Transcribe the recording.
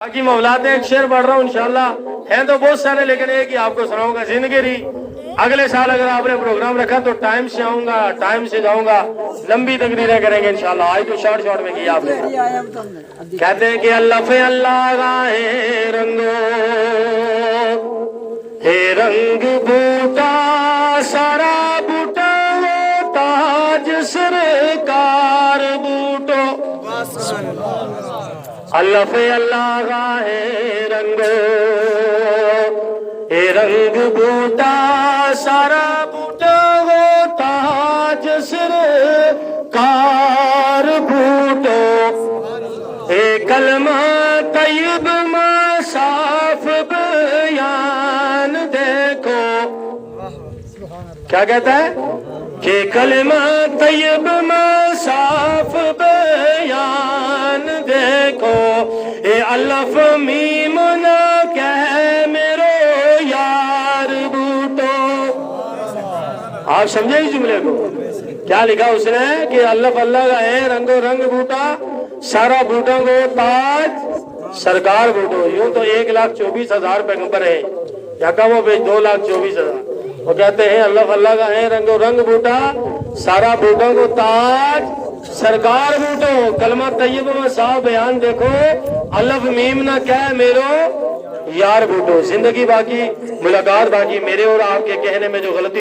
باقی مولات ایک شعر پڑھ رہا ہوں انشاءاللہ، ہیں تو بہت سارے لیکن ایک ہی آپ کو سناؤں گا. زندگی رہی اگلے سال اگر آپ نے پروگرام رکھا تو ٹائم سے آؤں گا، ٹائم سے جاؤں گا، لمبی تقریریں کریں گے انشاءاللہ. آج تو شارٹ میں کی آپ نے. کہتے ہیں کہ اللہ فی اللہ گاہے رنگو ہے رنگ بوٹا سارا بوٹا وہ تاج سرکار بوٹو. اللہ فی اللہ گاہے رنگو اے رنگ بوٹا سارا بوٹا وہ تاج سرکار بوٹو. اے کلمہ طیب میں صاف بیان دیکھو. کیا کہتا ہے کہ کلمہ طیب میں صاف بیان دیکھو. اے الف میم نہ کہہ میرو یار بوٹو. آپ سمجھے اس جملے کو کیا لکھا اس نے کہ الف اللہ کا ہے رنگو رنگ بوٹا سارا بوٹوں کو تاج سرکار بوٹو. یوں تو 1,24,000 پیغمبر ہے یا کہ وہ 2,24,000. وہ کہتے ہیں اللہ اللہ کا ہے رنگو رنگ بوٹا سارا بوٹوں کو تاج سرکار بوٹو. کلمہ طیب میں صاف بیان دیکھو الف میم نہ کہہ میرو یار بوٹو. زندگی باقی، ملاقات باقی. میرے اور آپ کے کہنے میں جو غلطی